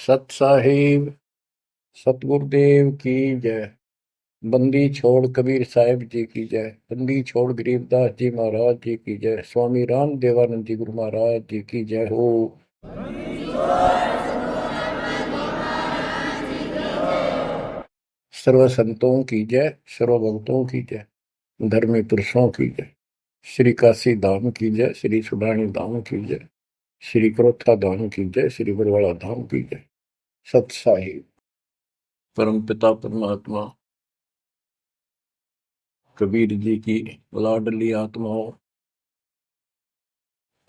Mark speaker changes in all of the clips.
Speaker 1: सत साहिब सतगुरुदेव की जय। बंदी छोड़ कबीर साहिब जी की जय। बंदी छोड़ गरीबदास जी महाराज जी की जय। स्वामी राम देवानंद जी गुरु महाराज जी की जय हो। सर्व संतों की जय, सर्व भक्तों की जय, धर्मी पुरुषों की जय। श्री काशी धाम की जय, श्री सुडानी धाम की जय, श्री क्रोथा धाम की जय, श्री बरवाड़ा धाम की जय। सत साहिब परम पिता परमात्मा कबीर जी की लाडली आत्माओं,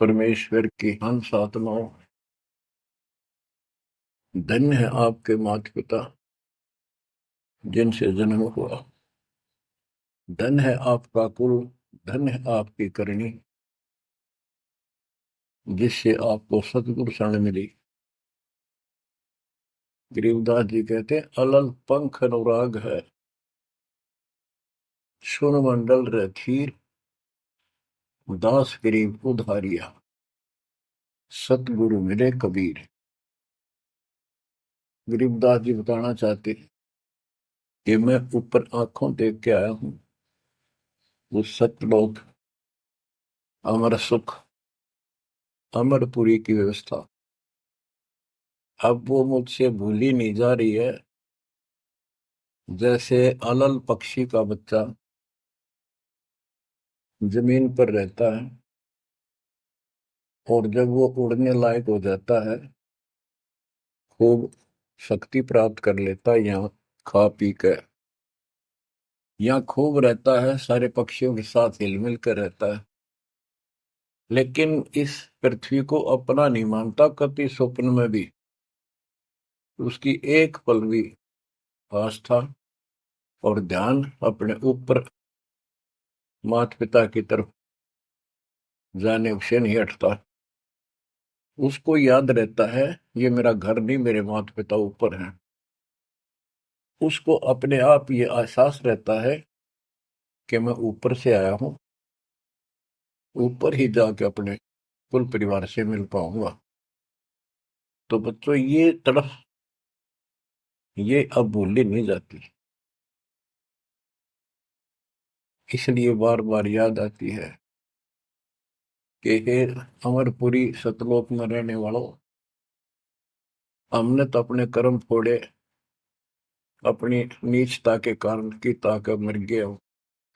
Speaker 1: परमेश्वर की हंस आत्माओं, धन्य है आपके माता पिता जिनसे जन्म हुआ। धन्य है आपका कुल, धन्य है आपकी करनी जिससे आपको सतगुरु शरण मिली। गरीबदास जी कहते हैं, अलल पंख अनुराग है, सुन मंडल रथीर, दास गरीब उधारिया, सतगुरु मिले कबीर। गरीबदास जी बताना चाहते कि मैं ऊपर आंखों देख के आया हूं वो सतलोक, अमर सुख, अमरपुरी की व्यवस्था। अब वो मुझसे भूली नहीं जा रही है। जैसे अलल पक्षी का बच्चा जमीन पर रहता है और जब वो उड़ने लायक हो जाता है, खूब शक्ति प्राप्त कर लेता है, यहाँ खा पी कर यहाँ खूब रहता है, सारे पक्षियों के साथ हिल मिल कर रहता है, लेकिन इस पृथ्वी को अपना नहीं मानता कति स्वप्न में भी। उसकी एक पल भी आस्था और ध्यान अपने ऊपर माता पिता की तरफ जाने से नहीं हटता। उसको याद रहता है ये मेरा घर नहीं, मेरे माता पिता ऊपर हैं। उसको अपने आप ये एहसास रहता है कि मैं ऊपर से आया हूं, ऊपर ही जाके अपने कुल परिवार से मिल पाऊंगा। तो बच्चों ये तड़फ ये अब भूली नहीं जाती, इसलिए बार बार याद आती है कि हे अमरपुरी सतलोक में रहने वालों, हमने तो अपने कर्म फोड़े, अपनी नीचता के कारण की ताकत मर गए।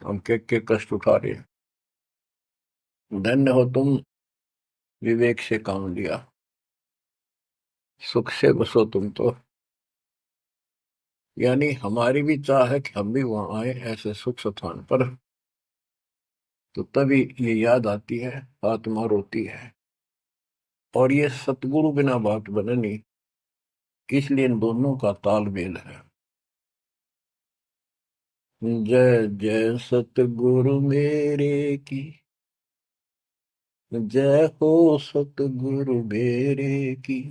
Speaker 1: हम के कष्ट उठा रहे हैं। धन्य हो तुम, विवेक से काम लिया, सुख से बसो तुम तो। यानी हमारी भी चाह है कि हम भी वहां आए ऐसे सुख स्थान पर। तो तभी ये याद आती है, आत्मा रोती है। और ये सतगुरु बिना बात बने नहीं, इसलिए इन दोनों का तालमेल है। जय जय सतगुरु मेरे की, जय हो सतगुरु मेरे की,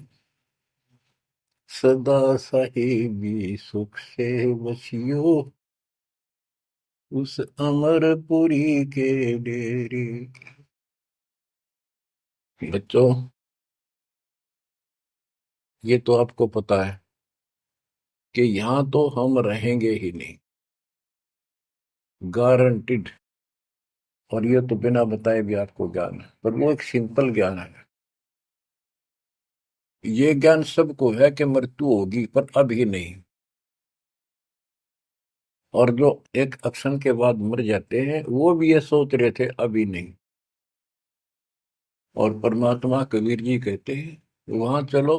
Speaker 1: सदा साहिबी सुख से बसियो उस अमरपुरी के डेरे। बच्चों ये तो आपको पता है कि यहां तो हम रहेंगे ही नहीं, गारंटीड। और ये तो बिना बताए भी आपको ज्ञान है, पर वो एक सिंपल ज्ञान है। ये ज्ञान सबको है कि मृत्यु होगी, पर अभी नहीं। और जो एक क्षण के बाद मर जाते हैं वो भी ये सोच रहे थे अभी नहीं। और परमात्मा कबीर जी कहते हैं वहां चलो,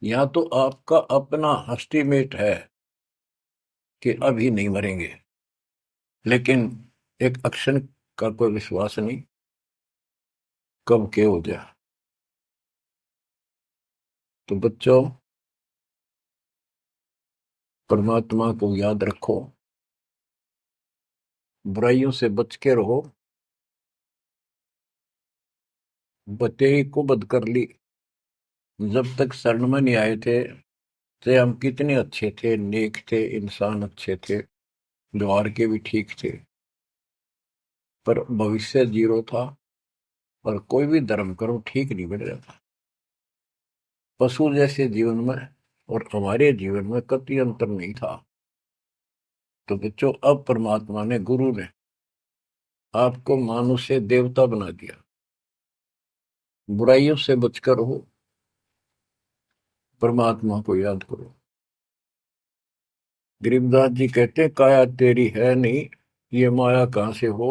Speaker 1: यहाँ तो आपका अपना एस्टीमेट है कि अभी नहीं मरेंगे, लेकिन एक क्षण का कोई विश्वास नहीं कब के हो जाए। तो बच्चों परमात्मा को याद रखो, बुराइयों से बच के रहो। बतेई को बद कर ली, जब तक शरण में नहीं आए थे तो हम कितने अच्छे थे, नेक थे, इंसान अच्छे थे, व्यवहार के भी ठीक थे, पर भविष्य जीरो था और कोई भी धर्म करो ठीक नहीं बन रहा था। पशु जैसे जीवन में और हमारे जीवन में कतई अंतर नहीं था। तो बच्चों, अब परमात्मा ने, गुरु ने आपको मानुष से देवता बना दिया। बुराइयों से बचकर हो, परमात्मा को याद करो। गरीबदास जी कहते हैं, काया तेरी है नहीं, ये माया कहां से हो,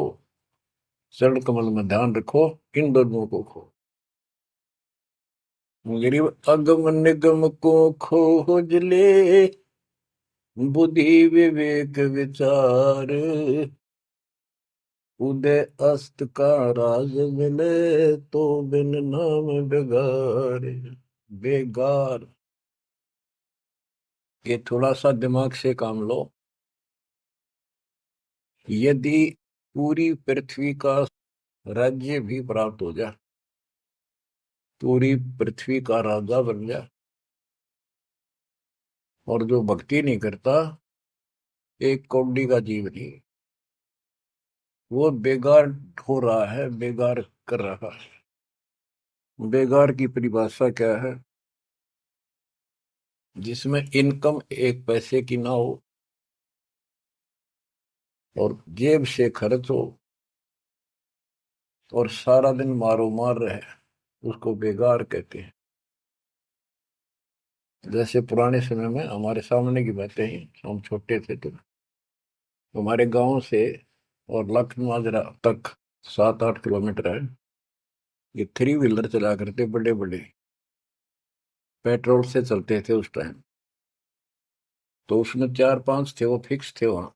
Speaker 1: चरण कमल में ध्यान रखो, इन दोनों को खो। गरीब अगम निगम को खोज ले, बुद्धि विवेक विचार, उदय अस्त का राज मिले, तो बिन नाम बेगार। बेगार, ये थोड़ा सा दिमाग से काम लो। यदि पूरी पृथ्वी का राज्य भी प्राप्त हो जाए, पूरी पृथ्वी का राजा बन जाए, और जो भक्ति नहीं करता, एक कौड़ी का जीव नहीं, वो बेगार हो रहा है, बेगार कर रहा है। बेगार की परिभाषा क्या है? जिसमें इनकम एक पैसे की ना हो और जेब से खर्च हो और सारा दिन मारो मार रहे, उसको बेगार कहते हैं। जैसे पुराने समय में, हमारे सामने की बातें हैं, हम छोटे थे तो हमारे गांव से और लखन माजरा तक 7-8 किलोमीटर है। ये थ्री व्हीलर चला करते, बड़े बड़े, पेट्रोल से चलते थे उस टाइम। तो उसमें 4-5 थे, वो फिक्स थे वहां।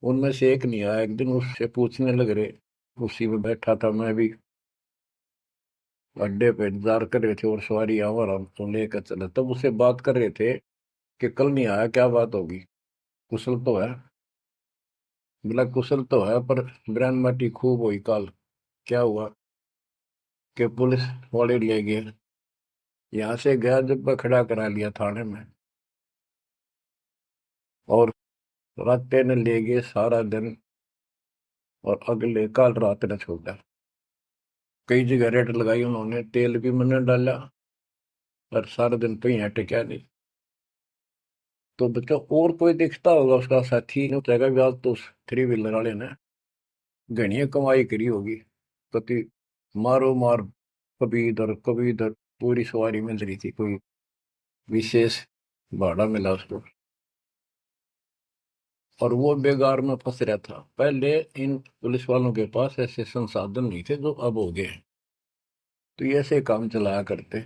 Speaker 1: उनमें से एक नहीं आया। एक दिन उससे पूछने लग रहे, उसी में बैठा था मैं भी, अड्डे पे इंतजार कर रहे थे और सवारी आवर हमको लेकर चला, तब उससे बात कर रहे थे कि कल नहीं आया, क्या बात होगी, कुशल तो है? बोला कुशल तो है, पर ब्रांड माटी खूब हुई काल। क्या हुआ कि पुलिस वाले ले गए, यहाँ से गया जब खड़ा करा लिया थाने में, और रात ने ले गए सारा दिन, और अगले काल रात ने छोड़ा। कई जगह रेड लगाई उन्होंने, तेल भी मैंने डाला, और सारा दिन कहीं हटे क्या नहीं। तो बच्चों, और कोई दिखता होगा उसका साथी, नहीं उतरेगा भी आज तो उस थ्री व्हीलर वाले ने घनी कमाई करी होगी। कति मारो मार, कभी इधर कभी इधर, पूरी सवारी मिल रही थी, कोई विशेष भाड़ा मिला उसको, और वो बेगार में फंस रहा था। पहले इन पुलिस वालों के पास ऐसे संसाधन नहीं थे जो अब हो गए हैं, तो ये ऐसे काम चलाया करते।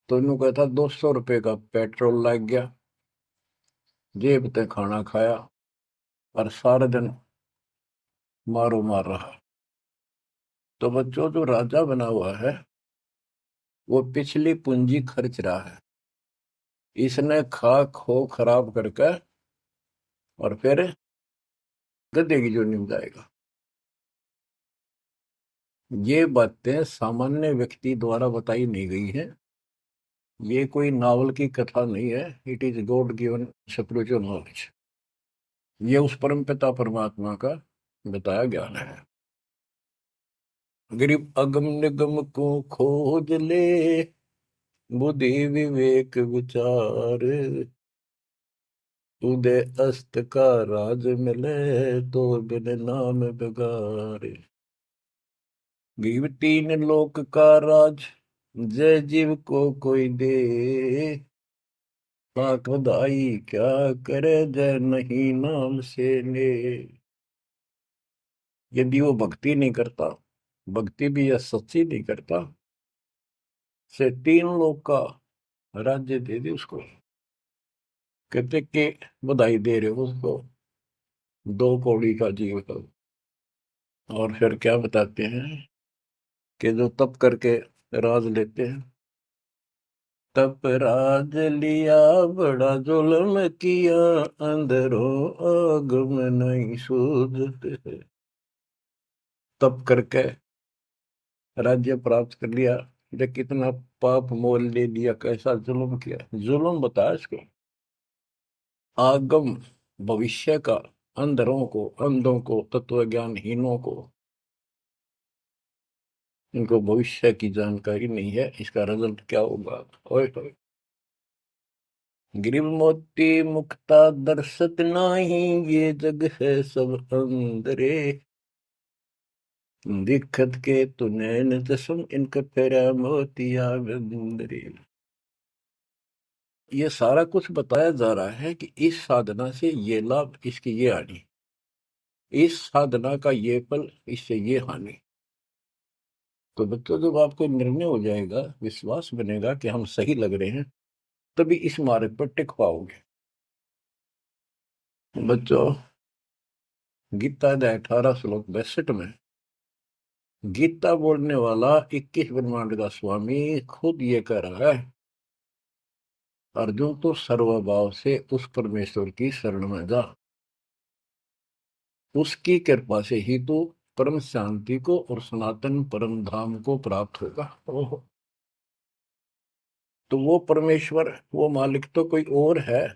Speaker 1: तो इन्हों कहता 200 रुपये का पेट्रोल लग गया, जेब ते खाना खाया, और सारा दिन मारो मार रहा। तो बच्चों, जो राजा बना हुआ है, वो पिछली पूंजी खर्च रहा है। इसने खा खो खराब करके और फिर गधे की जोनी में जाएगा। ये बातें सामान्य व्यक्ति द्वारा बताई नहीं गई है, ये कोई नावल की कथा नहीं है। It is God given spiritual knowledge. ये उस परम पिता परमात्मा का बताया ज्ञान है। गरीब अगम निगम को खोज ले, बुद्धि विवेक विचार, उदय अस्त का राज मिले, तो बिन नाम बेगार। गरीब तीन लोक का राज, जय जीव को कोई दे, लाख बधाई क्या करे, जय नहीं नाम से ले। यदि वो भक्ति नहीं करता, भक्ति भी या सच्ची नहीं करता, से 3 लोक का राज्य दे दे उसको। कहते कि बधाई दे रहे हो उसको, 2 कौड़ी का जीव का। और फिर क्या बताते हैं कि जो तप करके राज लेते हैं, तप राज लिया बड़ा जुल्म किया, अंदरों आग में नहीं सूझते। तप करके राज्य प्राप्त कर लिया, ये कितना पाप मोल ले लिया, कैसा जुल्म किया। जुल्म बताया इसको, आगम भविष्य का, अंधरों को, अंधों को, तत्व ज्ञानहीनों को इनको भविष्य की जानकारी नहीं है, इसका रिजल्ट क्या होगा। ओए होए। गिरिव मोती मुक्ता दर्शत नाही, ये जग है सब अंदरे। दिखत के तु नैन जसम, इनका फेरा मोतिया बिंदरे। ये सारा कुछ बताया जा रहा है कि इस साधना से ये लाभ, इसकी ये हानि, इस साधना का ये फल, इससे ये हानि। तो बच्चों, जब आपको निर्णय हो जाएगा, विश्वास बनेगा कि हम सही लग रहे हैं, तभी इस मार्ग पर टिक पाओगे। बच्चों, गीता अध्याय 18 श्लोक 62 में गीता बोलने वाला 21 ब्रह्मांड का स्वामी खुद ये कह रहा है, अर्जुन तो सर्वभाव से उस परमेश्वर की शरण में जा, उसकी कृपा से ही तो परम शांति को और सनातन परम धाम को प्राप्त होगा। ओहो। तो वो परमेश्वर, वो मालिक तो कोई और है।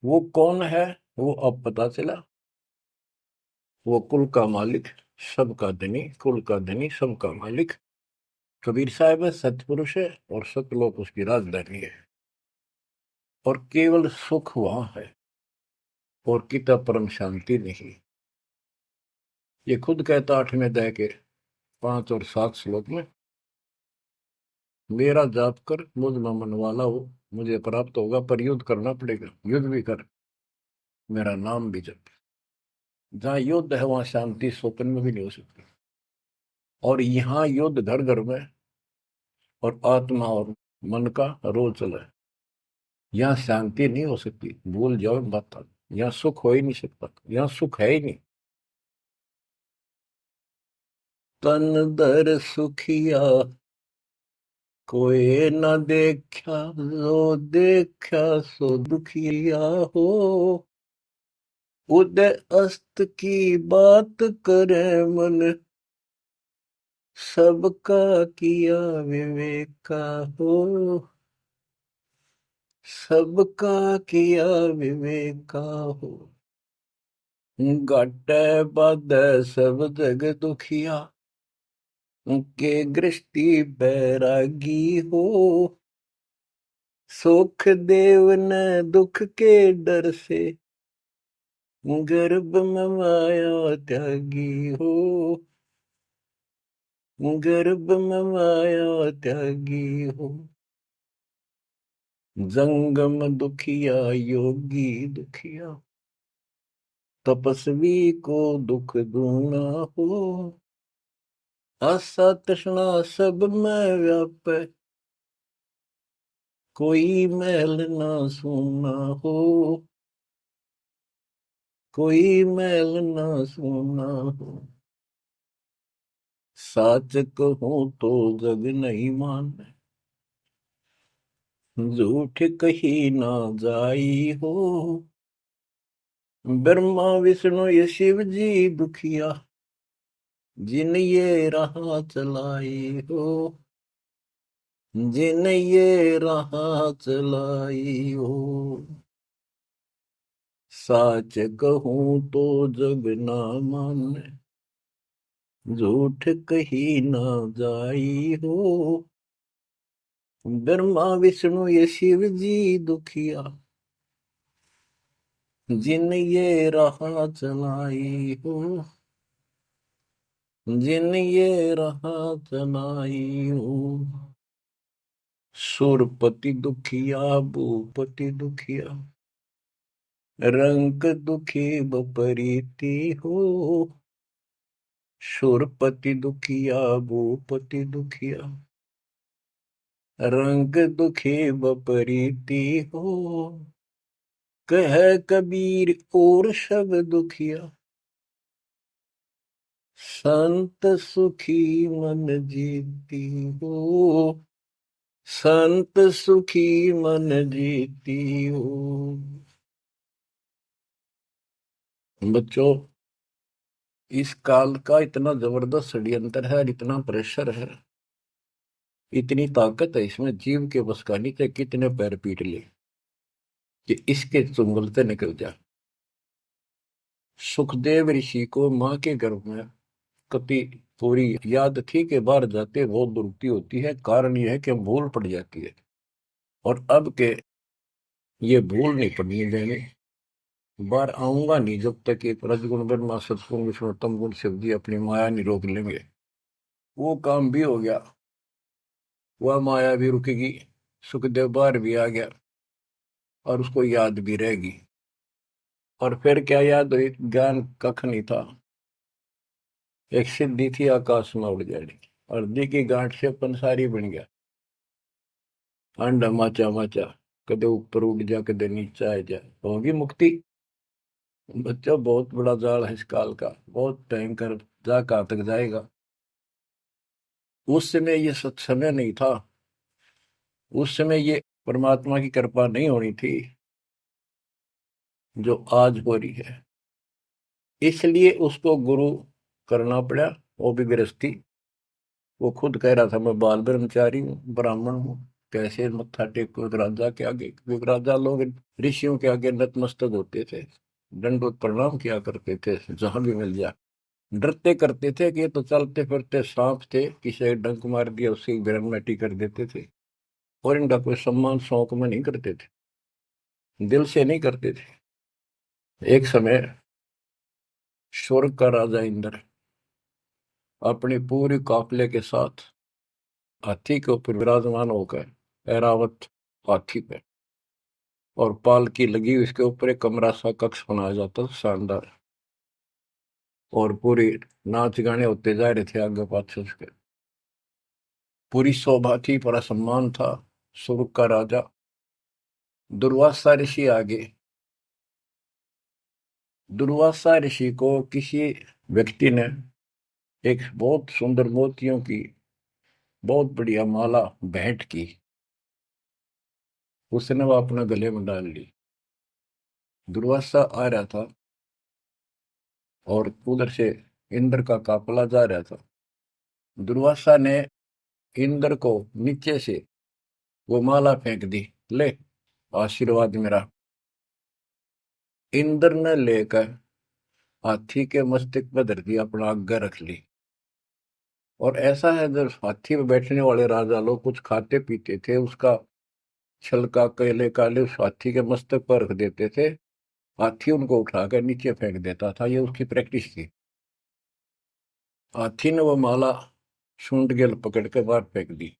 Speaker 1: वो कौन है? वो अब पता चला। वो कुल का मालिक, सबका धनी, कुल का धनी, सबका मालिक कबीर साहब है, सतपुरुष है, और सतलोक उसकी राजधानी है। और केवल सुख वहां है, और किता परम शांति नहीं। ये खुद कहता 8वें अध्याय के 5 और 7 श्लोक में, मेरा जाप कर, मुझ में मन वाला हो, मुझे प्राप्त होगा। पर युद्ध करना पड़ेगा, युद्ध भी कर, मेरा नाम भी जप। जहां युद्ध है वहां शांति स्वप्न में भी नहीं हो सकती। और यहाँ युद्ध घर घर में, और आत्मा और मन का रोल चला है। यहाँ शांति नहीं हो सकती, भूल जाओ बात। यहाँ सुख हो ही नहीं सकता, यहाँ सुख है ही नहीं। तन दर सुखिया कोई न देखा, जो देखा सो दुखिया हो। उदय अस्त की बात करे मन, सबका किया विवेका हो। सबका किया विवेका हो। घट बद सब जग दुखिया, के गृष्टि बैरागी हो। सुख देव न दुख के डर से, गर्भ में माया त्यागी हो। गर्भ में माया त्यागी हो। जंगम दुखिया योगी दुखिया, तपस्वी को दुख दूना हो। आशा तृष्णा सब में व्यापे, कोई मैल ना सूना हो। कोई मैल ना सूना हो। साच कहूं तो जग नहीं माने, झूठ कही ना जाई हो। ब्रह्मा विष्णु ये शिव जी दुखिया, जिन ये राह चलाई हो। जिन ये राह चलाई हो। साच कहूं तो जग ना माने, झूठ कही ना जाई हो। ब्रह्मा विष्णु ये शिव जी दुखिया, जिन ये राह चलाई हो। जिन ये राह चलाई हो। सुरपति दुखिया भूपति दुखिया, रंग दुखी बपरीति हो। सुरपति दुखिया भूपति दुखिया, रंग दुखी बपरीति हो। कह कबीर और सब दुखिया, संत सुखी मन जीती हो। संत सुखी मन जीती हो। बच्चों, इस काल का इतना जबरदस्त षड्यंत्र है, इतना प्रेशर है, इतनी ताकत है इसमें, जीव के बस का नहीं थे। कितने पैर पीट ले कि इसके चुंगल से निकल जा। सुखदेव ऋषि को मां के गर्भ में कति पूरी याद थी कि बाहर जाते बहुत दुरुक्ति होती है, कारण यह है कि भूल पड़ जाती है। और अब के ये भूल नहीं पड़नी देने, बाहर आऊंगा नहीं जब तक एक रजगुण ब्रह्मा सतगुण विष्णु तम गुण शिव जी अपनी माया नहीं रोक लेंगे। वो काम भी हो गया, वह माया भी रुकेगी, सुखदेव बाहर भी आ गया और उसको याद भी रहेगी। और फिर क्या याद हुई? ज्ञान कख नहीं था, एक सिद्धि थी आकाश में उड़ जानी, और दी की गांठ से पंसारी बन गया। अंडा माचा माचा, कदे ऊपर उड़ जा कदे नीचे आ जा, होगी मुक्ति। बच्चों बहुत बड़ा जाल है इस काल का, बहुत भयंकर, जा कहां तक जाएगा। उस समय ये सत्समय नहीं था, उस समय ये परमात्मा की कृपा नहीं होनी थी जो आज हो रही है। इसलिए उसको गुरु करना पड़ा, वो भी गृहस्थी। वो खुद कह रहा था मैं बाल ब्रह्मचारी हूँ, ब्राह्मण हूँ, कैसे मत्था टेको राजा के आगे, क्योंकि राजा लोग ऋषियों के आगे नतमस्तक होते थे, दंडवत प्रणाम किया करते थे जहां भी मिल जाए। डरते करते थे कि ये तो चलते फिरते सांप थे, किसी एक डंक मार दिया उसकी ग्रहण कर देते थे, और इनका कोई सम्मान शौक में नहीं करते थे, दिल से नहीं करते थे। एक समय स्वर्ग का राजा इंद्र अपनी पूरी काफिले के साथ हाथी के ऊपर विराजमान होकर, ऐरावत हाथी पे, और पालकी लगी उसके ऊपर एक कमरा सा कक्ष बनाया जाता था शानदार, और पूरी नाच गाने होते जा रहे थे आगे पाछे उसके। पूरी शोभा थी, पूरा सम्मान था। स्वर्ग का राजा दुर्वासा ऋषि आगे, दुर्वासा ऋषि को किसी व्यक्ति ने एक बहुत सुंदर मोतियों की बहुत बढ़िया माला भेंट की, उसने वो अपने गले में डाल ली। दुर्वासा आ रहा था और उधर से इंद्र का काफिला जा रहा था। दुर्वासा ने इंद्र को नीचे से वो माला फेंक दी, ले आशीर्वाद मेरा। इंद्र ने लेकर हाथी के मस्तक पर धर दी, अपना आज्ञा रख ली। और ऐसा है, जब हाथी में बैठने वाले राजा लोग कुछ खाते पीते थे, उसका छलका केले काले उस हाथी के मस्तक पर रख देते थे, हाथी उनको उठाकर नीचे फेंक देता था, ये उसकी प्रैक्टिस थी। हाथी ने वो माला सूंड गेल पकड़ के बाहर फेंक दी।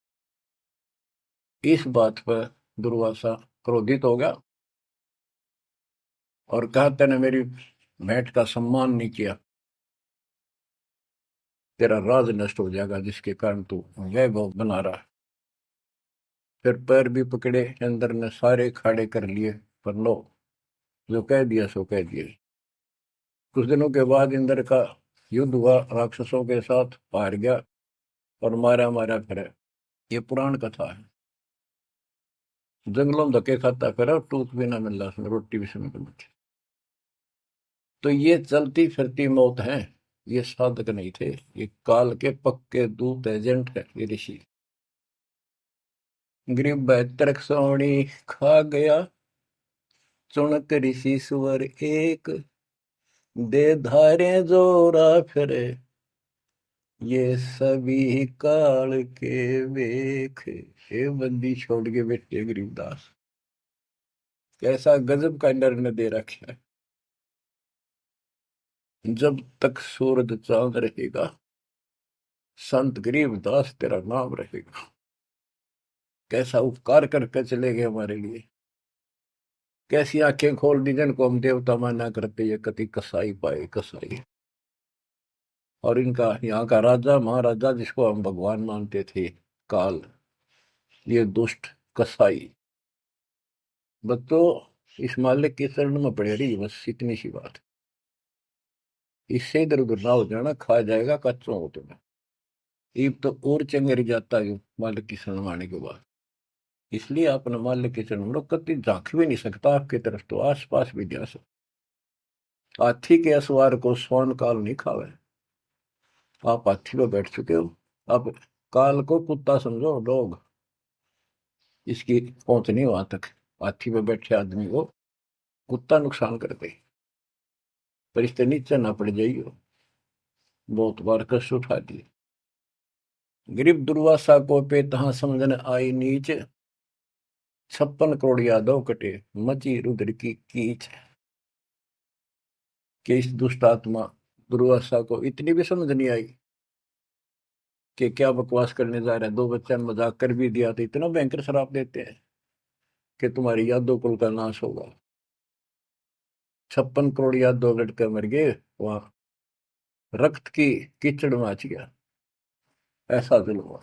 Speaker 1: इस बात पर दुर्वासा क्रोधित हो गया और कहा तेने मेरी भेंट का सम्मान नहीं किया, तेरा राज नष्ट हो जाएगा जिसके कारण तू वैभव बना रहा है। फिर पैर भी पकड़े, अंदर ने सारे खाड़े कर लिए, पर लो, जो कह दिया सो कह दिया। कुछ दिनों के बाद इंद्र का युद्ध हुआ राक्षसों के साथ, हार गया और मारा मारा फिरे। ये पुराण कथा है। जंगलों में धक्के खाता फिरा और टूक भी ना मिल रहा उसमें, रोटी भी समय पर बची। तो ये चलती फिरती मौत है, ये साधक नहीं थे, ये काल के पक्के दूत एजेंट है ये ऋषि। गरीब बैतरक सोनी खा गया, चुनक ऋषि सुवर एक, दे धारे जोरा फिरे, ये सभी काल के वेख। हे बंदी छोड़ के बैठे गरीबदास, कैसा गजब का निर्णय दे रखा है। जब तक सूरज चांद रहेगा, संत गरीबदास तेरा नाम रहेगा। कैसा उपकार करके चले गए हमारे लिए, कैसी आंखें खोल दी जिनको हम देवता माना करते, ये कति कसाई पाए कसाई। और इनका यहाँ का राजा महाराजा जिसको हम भगवान मानते थे, काल, ये दुष्ट कसाई। बच्चों इस मालिक के चरण में पड़े रही, बस इतनी सी बात। इससे इधर उधर ना हो जाना, खा जाएगा कच्चों हो तुम्हें। ईब तो और चंगेरी जाता है मालिक की शरण आने के बाद। इसलिए अपने मालिक के चरण में कति झांक भी नहीं सकता आपकी तरफ, तो आस पास भी जा सकता। हाथी के असवार को स्वर्ण काल नहीं खावे। आप हाथी पर बैठ चुके हो, अब काल को कुत्ता समझो, डॉग, इसकी पहुंच नहीं वहां तक। हाथी पर बैठे आदमी को कुत्ता नुकसान करते, पर इससे नीचे ना पड़ जाइयो। बहुत बार कष्ट उठा दिए। गरीब दुर्वासा को पे तहां समझन आई नीच, 56 करोड़ यादव कटे मची रुद्र की कीच। कि इस दुष्ट आत्मा दुर्वासा को इतनी भी समझ नहीं आई कि क्या बकवास करने जा रहा है। दो बच्चा ने मजाक कर भी दिया तो इतना भयंकर शराब देते हैं कि तुम्हारी यादव कुल का नाश होगा। 56 करोड़ यादव लड़के मर गए, वहां रक्त की कीचड़ मच गया। ऐसा जुल्म हुआ।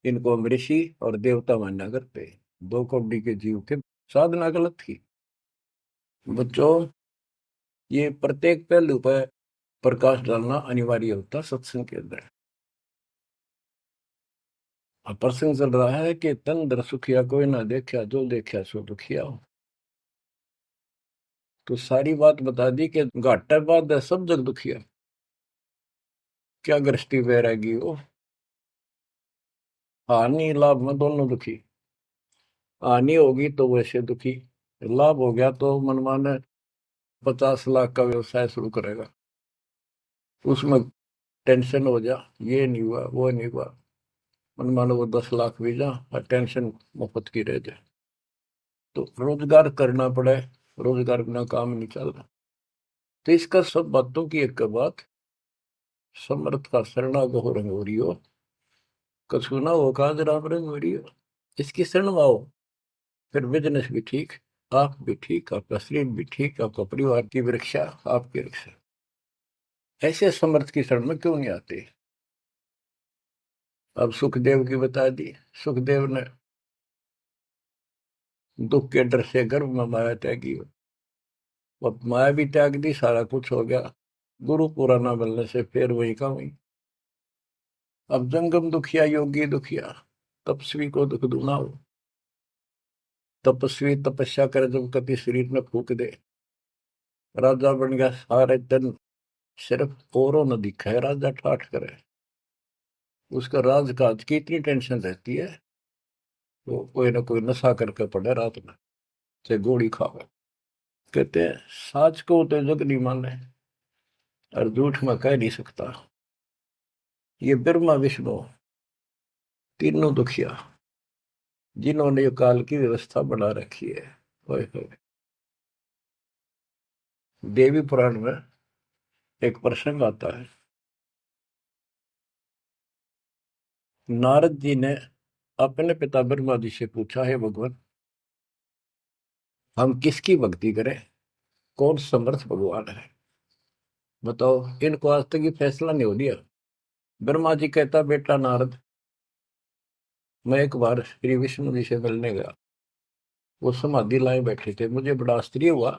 Speaker 1: इनको हम ऋषि और देवता मानना करते। दो कौड़ी के जीव थे, साधना गलत थी। बच्चों, ये प्रत्येक पहलू पर प्रकाश डालना अनिवार्य होता सत्संग के अंदर। अब प्रसंग चल रहा है कि तन दर सुखिया कोई ना देखा, जो देखा सो दुखिया हो। तो सारी बात बता दी कि घाटा बाद है सब जग दुखिया। क्या गृष्टि वैरागी हो, हानि लाभ में दोनों दुखी। हानि होगी तो वैसे दुखी, लाभ हो गया तो मनमाने 50 लाख का व्यवसाय शुरू करेगा, उसमें टेंशन हो जा, ये नहीं हुआ वो नहीं हुआ। मनमानो वो 10 लाख भी जा और टेंशन मुफ्त की रह जाए। तो रोजगार करना पड़े, रोजगार बिना काम नहीं चल रहा। तो इसका सब बातों की एक बात, समर्थ का शरणागत हो रंग हो रही हो, कछु ना हो काज राम रंग हो रही हो। इसकी शरण में आओ, फिर बिजनेस भी ठीक, आप भी ठीक, आपका शरीर भी ठीक, आपका परिवार की रक्षा, आपकी रक्षा। ऐसे समर्थ की शरण में क्यों नहीं आते। अब सुखदेव की बता दी। सुखदेव ने दुख के डर से गर्भ में माया त्यागी, अब माया भी त्याग दी, सारा कुछ हो गया। गुरु पूरा ना मिलने से फिर वही का वही। अब जंगम दुखिया योगी दुखिया, तपस्वी को दुख दूना हो। तपस्वी तपस्या करे जब कभी शरीर में फूक दे, राजा बन गया सारे दिन, सिर्फ औरों न दिखा है राजा ठाठ करे। उसका राजकाज की इतनी टेंशन रहती है, वो कोई ना कोई नशा करके पड़े रात में, से गोली खावे। कहते हैं साच को तो जग नहीं माने और झूठ में कह नहीं सकता। ये ब्रह्मा विष्णु तीनों दुखिया, जिन्होंने ये काल की व्यवस्था बना रखी है। होए होए। देवी पुराण में एक प्रसंग आता है। नारद जी ने अपने पिता ब्रह्मा जी से पूछा, है भगवान, हम किसकी भक्ति करें, कौन समर्थ भगवान है, बताओ। इनको आज तक ये फैसला नहीं हो दिया। ब्रह्मा जी कहता, बेटा नारद, मैं एक बार श्री विष्णु जी से मिलने गया। वो समाधि लाए बैठे थे, मुझे बड़ा आश्चर्य हुआ।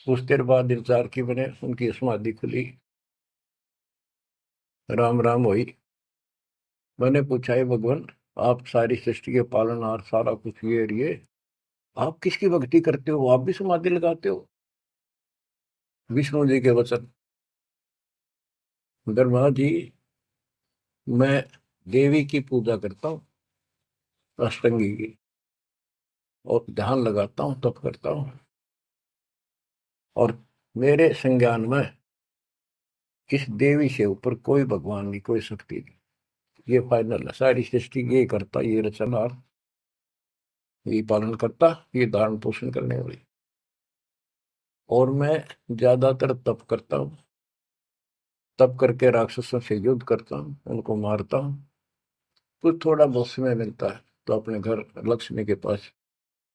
Speaker 1: कुछ देर बाद इंतजार की मैंने, उनकी समाधि खुली, राम राम हुई। मैंने पूछा, है भगवान, आप सारी सृष्टि के पालनहार, सारा कुछ ये आप किसकी भक्ति करते हो, आप भी समाधि लगाते हो। विष्णु जी के वचन, ब्रह्मा जी, मैं देवी की पूजा करता हूँ, अष्टंगी की, और ध्यान लगाता हूँ, तप करता हूँ, और मेरे संज्ञान में इस देवी से ऊपर कोई भगवान नहीं, कोई शक्ति नहीं। ये फाइनल है, सारी सृष्टि ये करता, ये रचनहार, ये पालन करता, ये धारण पोषण करने वाली। और मैं ज्यादातर तप करता हूँ, तप करके राक्षसों से युद्ध करता हूँ, उनको मारता हूँ। कुछ थोड़ा बहुत समय मिलता है तो अपने घर लक्ष्मी के पास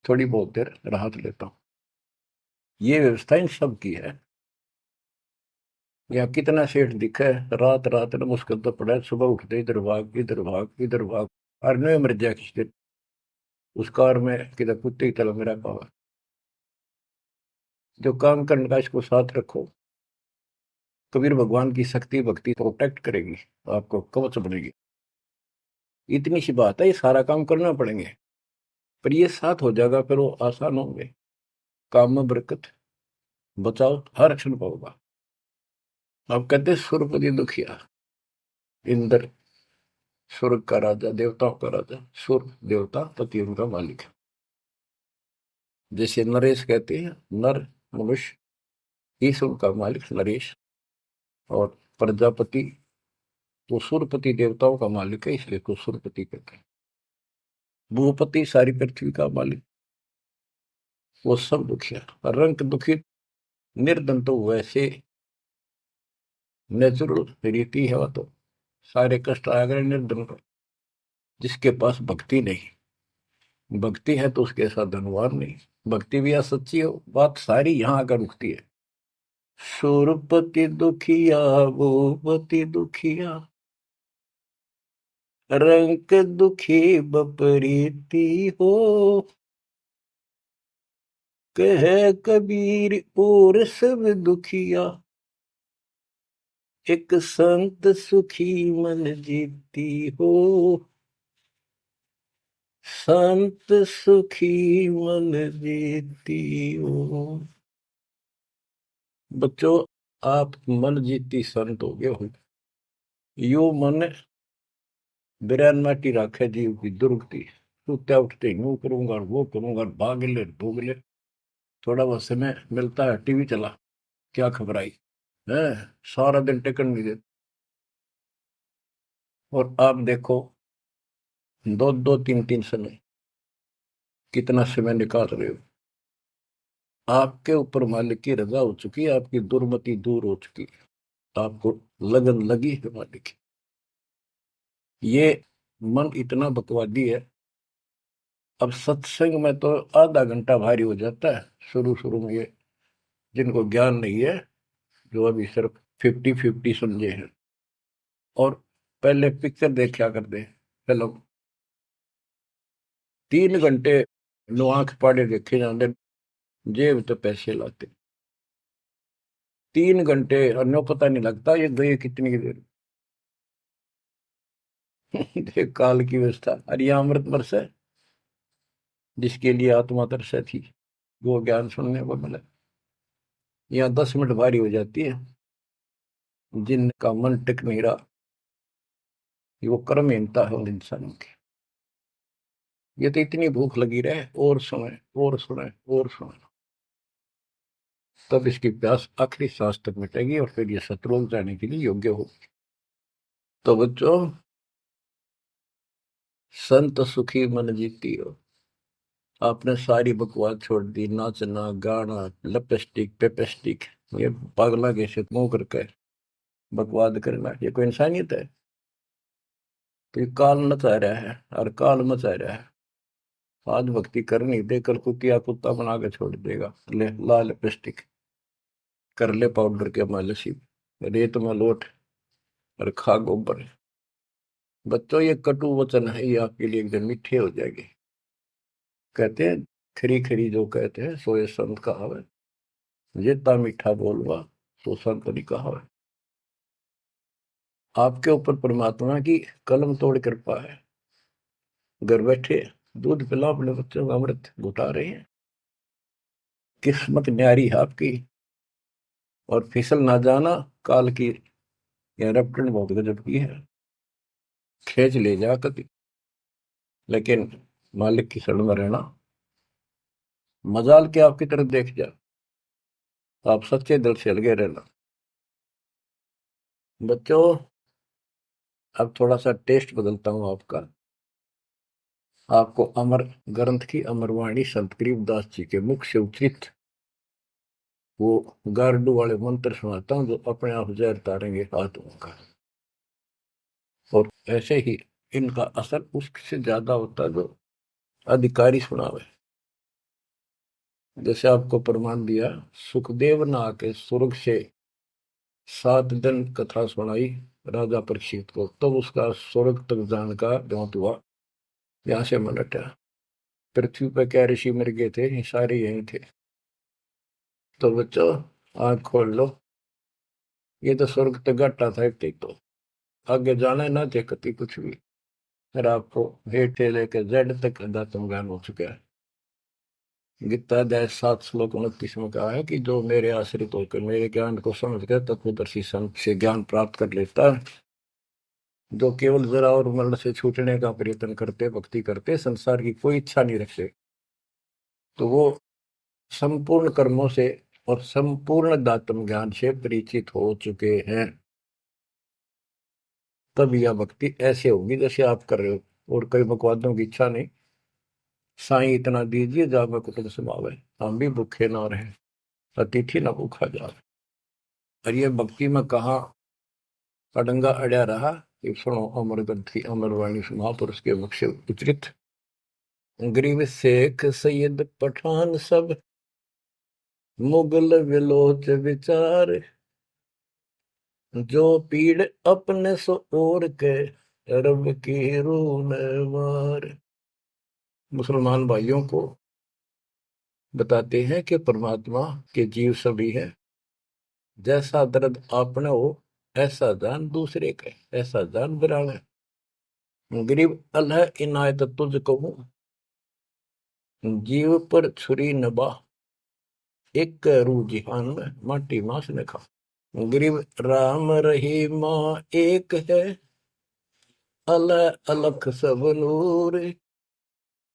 Speaker 1: थोड़ी बहुत देर राहत लेता हूँ। ये व्यवस्था इन सब की है। यहाँ कितना सेठ दिखा है, रात रात में मुश्किल तो पड़ा है, सुबह उठते इधर भाग इधर भाग इधर भाग, और नहीं मर जाए किसी दिन उस कार में, किधर कुत्ते की तरह मेरा पावा। जो काम करने का इसको साथ रखो, कबीर भगवान की शक्ति भक्ति प्रोटेक्ट करेगी, आपको कवच बनेगी। इतनी सी बात है, ये सारा काम करना पड़ेंगे, पर ये साथ हो जाएगा, फिर वो आसान होंगे। काम में बरकत, बचाओ हर क्षण पाओगा। आप कहते सुरपति दुखिया, इंद्र स्वर्ग का राजा, देवताओं का राजा, सुर देवता पति उनका मालिक है। जैसे नरेश कहते हैं, नर मनुष्य, ईश उनका मालिक नरेश। और प्रजापति तो सुरपति देवताओं का मालिक है, इसलिए तो सुरपति कहते हैं। भूपति सारी पृथ्वी का मालिक, वो सब दुखिया। रंग दुखी निर्धन तो वैसे नेचुरल रीति है, वो तो सारे कष्ट आ गए निर्धन को, जिसके पास भक्ति नहीं। भक्ति है तो उसके साथ धनवान नहीं। भक्ति भी असच्ची हो, बात सारी यहाँ आकर रुकती है। सुरपति दुखिया भूपति दुखिया, रंग दुखी बपरीती हो, कह कबीर और सब दुखिया, एक संत सुखी मन जीती हो, संत सुखी मन जीती हो। बच्चों, आप मन जीती संत हो गए हो। यो मन बिरान माटी राखे जीव की दुर्गति, सुत्या उठते यूं करूंगा वो करूंगा, भाग ले भोग ले, थोड़ा बहुत समय मिलता है टीवी चला, क्या खबर आई है, सारा दिन टिकट नहीं देते। और आप देखो, दो दो तीन तीन समय कितना समय निकाल रहे हो। आपके ऊपर मालिक की रजा हो चुकी है, आपकी दुर्मति दूर हो चुकी है, आपको लगन लगी है मालिक की। ये मन इतना बकवादी है। अब सत्संग में तो आधा घंटा भारी हो जाता है शुरू शुरू में, ये जिनको ज्ञान नहीं है, जो अभी सिर्फ 50-50 समझे हैं। और पहले पिक्चर देखा करते फिल्म, 3 घंटे नो आंख पाड़े देखे जाते, जेब तो पैसे लाते, 3 घंटे अन्य पता नहीं लगता ये गए कितनी देर। देख काल की व्यवस्था। अरे यह अमृत वर्ष है, जिसके लिए आत्मा तरस थी, वो ज्ञान सुनने को मिला। यहाँ 10 मिनट भारी हो जाती है, जिनका मन टिक नहीं रहा, वो कर्महीनता है उन इंसानों की। ये तो इतनी भूख लगी रहे, और सुने और सुने और सुने, तब इसकी प्यास आखिरी सांस तक मिटेगी और फिर ये शत्रुओं जाने के लिए योग्य होगी। तो बच्चों, संत सुखी मन जीती हो। आपने सारी बकवास छोड़ दी, नाचना गाना लिपस्टिक पेपेस्टिक, ये पागला कैसे मुंह करके बकवाद करना, ये कोई इंसानियत है? तो ये काल नचा रहा है और काल मचा रहा है। आज भक्ति करनी दे, कल कुतिया कुत्ता बना के छोड़ देगा। ले ला लिपस्टिक, कर ले पाउडर के मालिश, रेत में लोट और खा गोबर। बच्चों, ये कटु वचन है, ये आपके लिए एकदम मीठे हो जाएंगे। कहते हैं खरी खरी जो कहते हैं सो ये संत कहावत, जितना मीठा बोलवा सो संत नहीं कहावत। आपके ऊपर परमात्मा की कलम तोड़ कृपा है। घर बैठे दूध पिला अपने बच्चों का, अमृत घुटा रहे हैं। किस्मत न्यारी है आपकी। और फिसल ना जाना, काल की यह रपटन बहुत गजब की है, खींच ले जा कभी, लेकिन मालिक की शरण में रहना। मजाल के आपकी तरफ देख जा, आप सच्चे दिल से लगे रहना। बच्चों, अब थोड़ा सा टेस्ट बदलता हूं आपका। आपको अमर ग्रंथ की अमरवाणी संत गरीबदास जी के मुख से उचित वो गारडू वाले मंत्र सुनाता हूं, जो अपने आप जहर तारेंगे आत्मा का। और ऐसे ही इनका असर उससे ज्यादा होता है जो अधिकारी सुनावे। जैसे आपको प्रमाण दिया, सुखदेव ने आके स्वर्ग से 7 दिन कथा सुनाई राजा परीक्षित को, तब तो उसका स्वर्ग तक जाने का द्योत हुआ, यहाँ से मन हटा। पृथ्वी पर क्या ऋषि मर गए थे, ये सारे यही थे। तो बच्चों, आंख खोल लो, ये तो स्वर्ग तक घाटा था एक, तो आगे जाना ना थे कति कुछ भी। फिर आपको हेठ से लेकर जेड तक अध्यात्म ज्ञान हो चुका है। गीता अध्याय 7 श्लोक 29 में कहा है कि जो मेरे आश्रित होकर मेरे ज्ञान को समझ कर तत्वदर्शी संत से ज्ञान प्राप्त कर लेता है, जो केवल जरा और मरण से छूटने का प्रयत्न करते, भक्ति करते, संसार की कोई इच्छा नहीं रखते, तो वो संपूर्ण कर्मों से और संपूर्ण दातम ज्ञान से परिचित हो चुके हैं, तब यह भक्ति ऐसे होगी जैसे आप कर रहे हो। और कई बकवादों की इच्छा नहीं, साईं इतना दीजिए जावे कुटुंब समावे, हम भी भूखे ना रहे, अतिथि न भूखा जावे। और ये भक्ति में कहा अडंगा अड़या रहा, ये सुनो अमर ग्रंथी अमर वाणी महापुरुष के मुख से उच्चरित। गरीब शेख सैयद पठान सब मुगल विलोच विचार, जो पीड़ अपने सो और के रब की रून मार। मुसलमान भाइयों को बताते हैं कि परमात्मा के जीव सभी है, जैसा दर्द आपने हो ऐसा जान दूसरे के, ऐसा जान बिराने। गरीब अल्लाह इनायत तुझ कहूं, जीव पर छुरी नबा, एक रू जिहान में माटी मांस ने खा। गरीब राम रहीमा एक है, अल्लाह अलख सब नूर,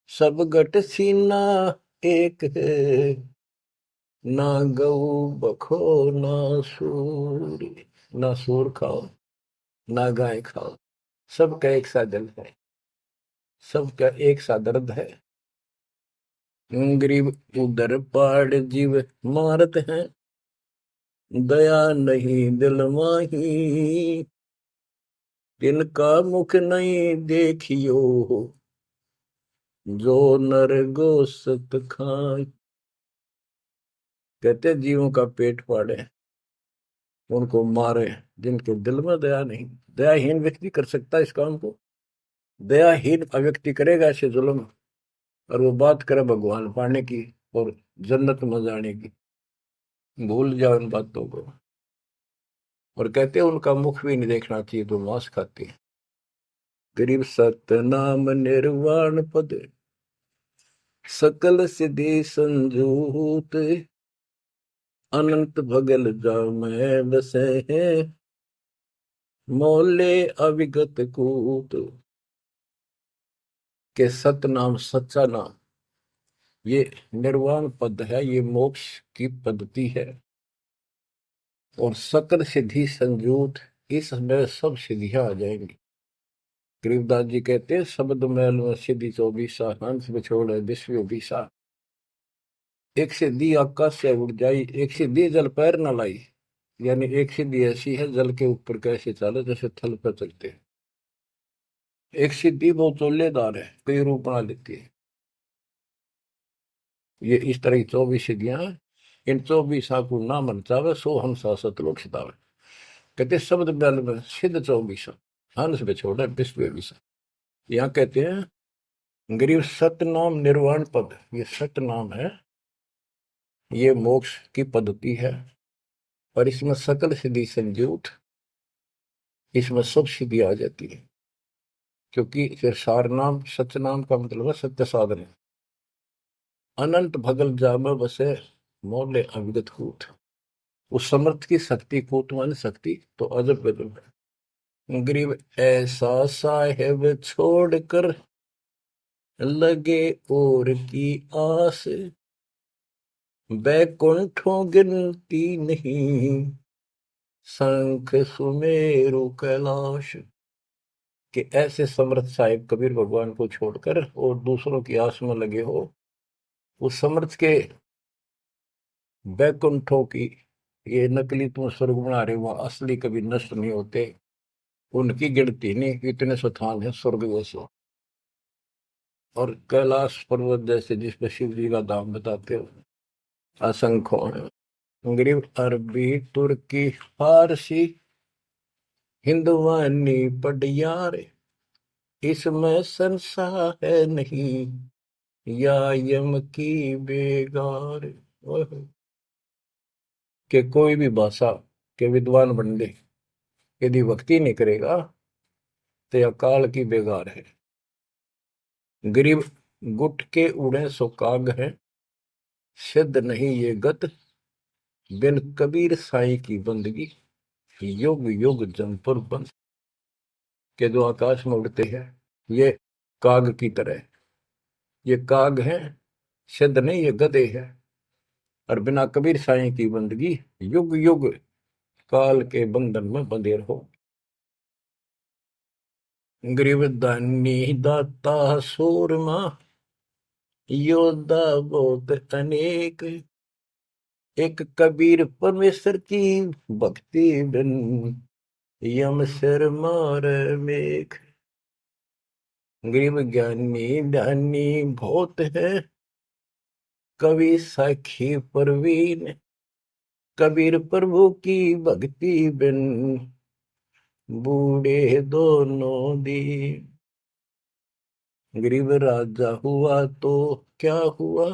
Speaker 1: सब गट सीना एक है, ना गऊ बखो ना सूर। ना सूर खाओ ना गाय खाओ, सबका एक सा दिल है, सबका एक सा दर्द है। गरीब उधर पाड़ जीव मारत हैं, दया नहीं दिल माही, तिनका मुख नहीं देखियो, जो नर गोसत खाए। कहते जीवों का पेट फाड़े, उनको मारे, जिनके दिल में दया नहीं। दयाहीन व्यक्ति कर सकता है इस काम को, दयाहीन व्यक्ति करेगा ऐसे जुल्म, और वो बात करे भगवान पाने की और जन्नत में जाने की, भूल जाओ इन बातों को। और कहते हैं उनका मुख भी नहीं देखना चाहिए, तो मांस खाते हैं। गरीब सतनाम निर्वाण पद, सकल सिद्धि संजूत, अनंत भगल जामै बसे हैं, मोले अविगत कूत। के सतनाम सच्चा नाम, ये निर्वाण पद है, ये मोक्ष की पद्धति है। और सकल सिद्धि संजूत, इसमें सब सिद्धियां आ जाएंगी। गरीबदास जी कहते हैं शब्द मैल में सिद्धि 24, हंस बिछोड़ विश्व 20। एक सिद्धि आकाश से उड़ जाई, एक सिद्धि जल पैर न लाई। यानी एक सिद्धि ऐसी है जल के ऊपर कैसे चले, जैसे थल पर चलते हैं। एक सिद्धि बहुत चोलेदार है, कई रूप बना लेती है। ये इस तरह की 24 सिद्धियां हैं। इन 24 को ना मन चावे, सो हम सतलोक सितावे। कहते शब्द मैल में सिद्ध 24, हंस बिछोड़ विश्व 20। यहाँ कहते हैं गरीब सतनाम निर्वाण पद, ये सतनाम है, ये मोक्ष की पद्धति है। और इसमें सकल सिद्धि संजूत, इसमें सब सिद्धि आ जाती है। क्योंकि फिर सार नाम सतनाम का मतलब है सत्य साधन। अनंत भगल जाम बसे, मोले अविगत कूट। उस समर्थ की शक्ति, कूट मान शक्ति, तो अजब गजब है। गरीब ऐसा साहेब छोड़कर लगे और की आस, बैकुंठों गिनती नहीं, शंख सुमेरु कैलाश। कि ऐसे समर्थ साहिब कबीर भगवान को छोड़कर और दूसरों की आस में लगे हो, उस समर्थ के बैकुंठों की, ये नकली तुम स्वर्ग बना रहे हो, असली कभी नष्ट नहीं होते, उनकी गिनती नहीं, इतने स्थान है स्वर्ग जैसे। और कैलाश पर्वत जैसे जिसपे शिव जी का धाम बताते हो, असंख्यों है। गरीब अरबी तुर्की फारसी हिंदुवानी पडियार, इसमें संशय है नहीं, या यम की बेगार। कि कोई भी भाषा के विद्वान बंदे यदि भक्ति नहीं करेगा तो यह काल की बेगार है। गरीब गुट के उड़े सो काग है, सिद्ध नहीं ये गत, बिन कबीर साईं की बंदगी, युग युग जमपुर बंद। के जो आकाश में उड़ते हैं ये काग की तरह, ये काग हैं, सिद्ध नहीं ये गधे हैं। और बिना कबीर साईं की बंदगी युग युग काल के बंधन में बंधे रहो। गरीब दानी दाता सूरमा योद्धा बहुत अनेक, एक कबीर परमेश्वर की भक्ति बिन यम सिर मार मेघ। गरीब ज्ञानी ध्यानी बहुत है, कवि साखी परवीन, कबीर प्रभु की भक्ति बिन बूढ़े दोनों दीन। गरीब राजा हुआ तो क्या हुआ,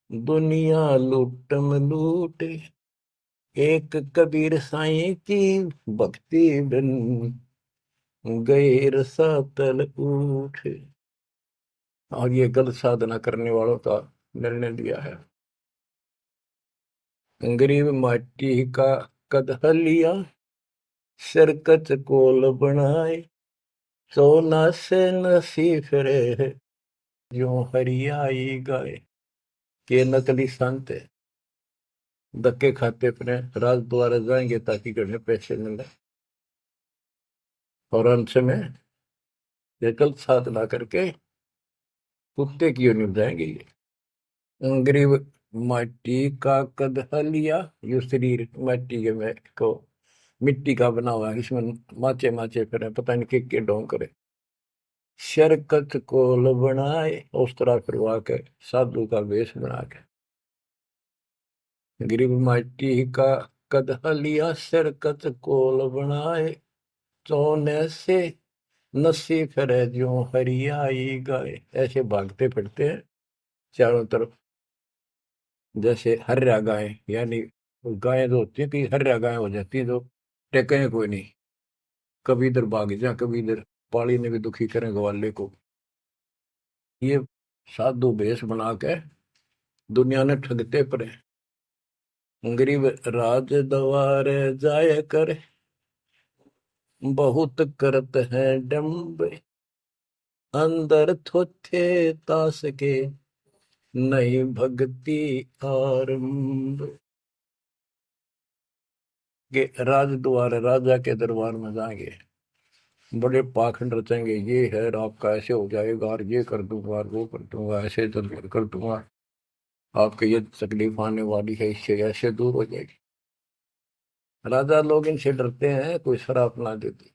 Speaker 1: दुनिया लूटम लूट, एक कबीर साईं की भक्ति बिन गए रसातल उठ। और ये गलत साधना करने वालों का निर्णय लिया है। गरीब माटी का कदह लिया, सरकत कोल बनाए, सोना से नसी फिरे जो हरियाई गाए। के नकली संत धक्के खाते फिरे, राज द्वारा जाएंगे ताकि घर में पैसे मिले, और अंत में ये गलत साधना करके कुत्ते की ओर निभ जाएंगे ये। गरीब माटी का कदह लिया, यो शरीर माटी के में को मिट्टी का बना हुआ है, इसमें माचे माचे फिरे, पता नहीं के ढोंग करे। शरकत कोल बनाए, उस तरह करवा के साधु का वेश बना के। गरीब माटी का कदह लिया, शरकत कोल बनाए, सोने से नसी फिरे जो हरियाई गाय। ऐसे भागते फिरते हैं चारों तरफ, जैसे हर्रा गाय, यानी गायें जो होती है कि हर्रा गाय हो जाती है, जो टेके कोई नहीं, कभी इधर भाग जा कभी इधर, पाली ने भी दुखी करें ग्वाले को। ये साधु भेष बना के दुनिया ने ठगते पड़े। गरीब राज द्वार जाय कर, बहुत करत है डम्ब, अंदर थोथे तास के नहीं भक्ति आरंभ। के राज द्वार, राजा के दरबार में जाएंगे, बड़े पाखंड रचेंगे, ये है आपका ऐसे हो जाएगा, और ये कर दूंगा और वो कर दूंगा, ऐसे कर दूंगा, आपके ये तकलीफ आने वाली है, इससे ऐसे दूर हो जाएगी। राजा लोग इनसे डरते हैं, कोई शराब ना देती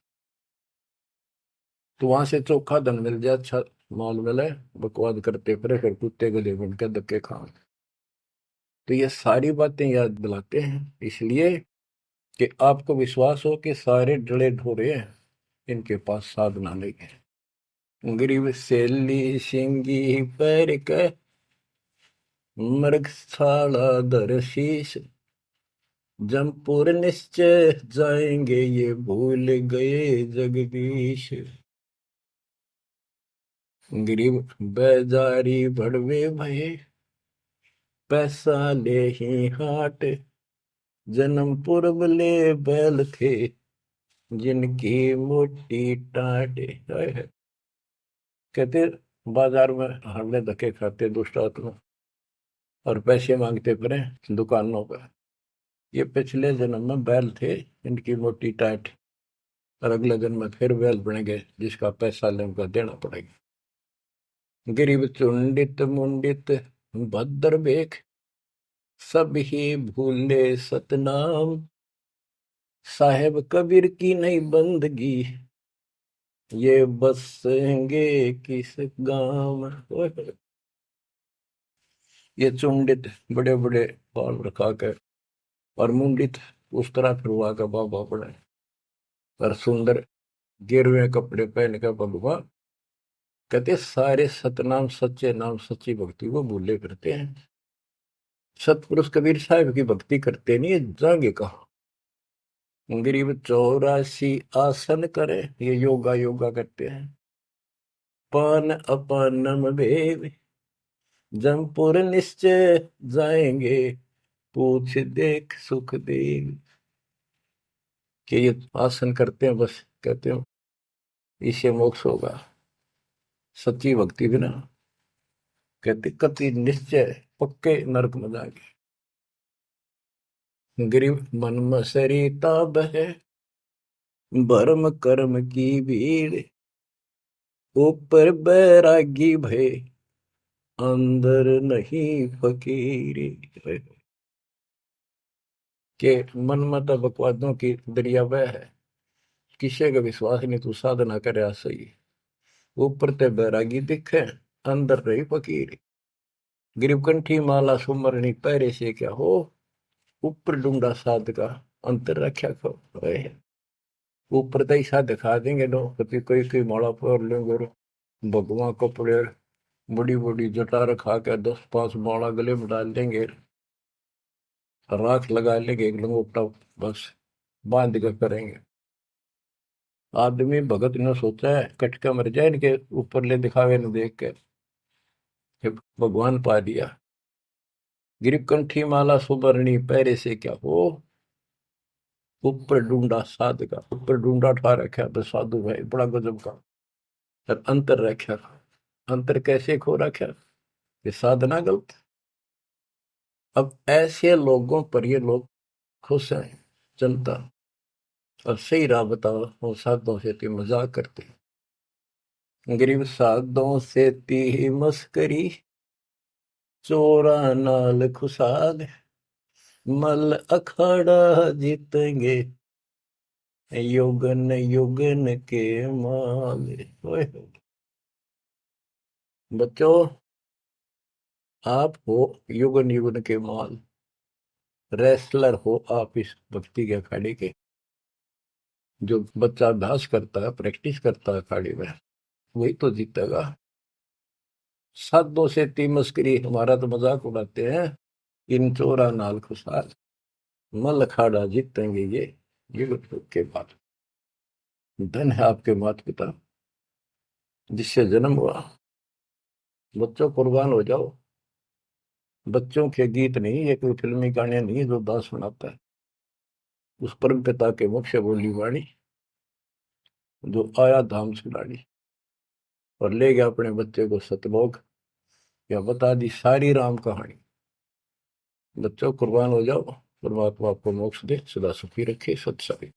Speaker 1: तो वहां से चोखा धन मिल जाए, अच्छा माल मिले, बकवाद करते फिर कुत्ते गले बन के धक्के खाओ। तो ये सारी बातें याद दिलाते हैं इसलिए कि आपको विश्वास हो कि सारे डले ढोरे हैं, इनके पास साधना नहीं है। गरीब सेली सिंगी पैर के, मृगशाला धर शीश, जमपुर निश्चय जाएंगे ये भूल गए जगदीश। गरीब बेजारी भड़वे भये, पैसा ले ही हाट, जन्म पूर्व ले बैल थे जिनकी मोटी टाट। कहते बाजार में हमने धक्के खाते दुष्ट आत्मा और पैसे मांगते फिरे दुकानों पर, ये पिछले जन्म में बैल थे इनकी मोटी टाट, और अगले जन्म में फिर बैल बनेंगे जिसका पैसा ले उनका देना पड़ेगा। गरीब चुंडित मुंडित भद्र बेख, सब ही भूले सतनाम, साहेब कबीर की नहीं बंदगी, ये बसेंगे किस गांव में। ये चुंडित बड़े बड़े बाल रखा कर और मुंडित उस तरह फिरवा कर बाबा पड़े, और सुंदर गिरवे कपड़े पहन कर भगवान, कहते सारे सतनाम सच्चे नाम सच्ची भक्ति को भूले करते हैं। सतपुरुष कबीर साहब की भक्ति करते नहीं, जाएंगे कहा। गरीब 84 आसन करे, ये योगा योगा करते हैं। पान अपानम भेद, जमपुर निश्चय जाएंगे, पूछ देख सुख देव। कि ये आसन करते हैं, बस कहते हो इससे मोक्ष होगा, सच्ची भक्ति बिना कहते कति निश्चय पक्के नरक में जाएंगे। गरीब मन मसरीता बह, भरम कर्म की भीड़, ऊपर बैरागी भय, अंदर नहीं फकीरी। के मन मत बकवादों की दरिया वह है, किसी का विश्वास नहीं तू साधना करे सही, ऊपर ते बैरागी दिखे, अंदर रही फकीरी। गरीब कंठी माला सुमरनी पैरे से क्या हो, ऊपर डूंगा साध का, अंतर रक्षा खो। ऊपर तो ऐसा दिखा देंगे लोग, कभी कोई कोई माला फोड़ लेंगे और भगवान कपड़े बड़ी बड़ी जटा रखा के 10-5 माला गले में डाल देंगे, राख लगा लेंगे, एक लंगोटा बस बांध कर करेंगे। आदमी भगत ने सोचा है कटका मर जाए इनके ऊपर ले दिखावे न देख के, भगवान पा दिया। गिरीब कंठी माला सुबरणी पैरे से क्या हो, ऊपर ढूंढा साध का, ऊपर ढूंढा ठा रखा बस साधु भाई बड़ा गजब का, और अंतर रखा। अंतर कैसे खो रखा, ये साधना गलत। अब ऐसे लोगों पर ये लोग खुश हैं जनता, और सही राह बताओ वो साधुओं से ती मजाक करते। गरीब साधुओं से ती मस्करी, चोरा नाल खुशाल, मल अखाड़ा जीतेंगे, युगन युगन के माल। बच्चों आप हो युगन युगन के माल, रेसलर हो आप इस भक्ति के अखाड़े के। जो बच्चा अभ्यास करता है, प्रैक्टिस करता है अखाड़े में, वही तो जीतेगा। साधुओं से ती मस्करी, हमारा तो मजाक उड़ाते हैं, इन चोरा नाल खुशाल, मल अखाड़ा जीतेंगे ये युग के बाद। धन है आपके माता पिता जिससे जन्म हुआ। बच्चों कुर्बान हो जाओ। बच्चों के गीत नहीं, ये कोई फिल्मी गाने नहीं जो दास सुनाता है। उस परम पिता के मुख से बोली वाणी, जो आया धाम से लाड़ी और ले गया अपने बच्चे को सतलोक, या बता दी सारी राम कहानी। बच्चों कुर्बान हो जाओ, परमात्मा आपको मोक्ष दे, सदा सुखी रखे। सत्संग।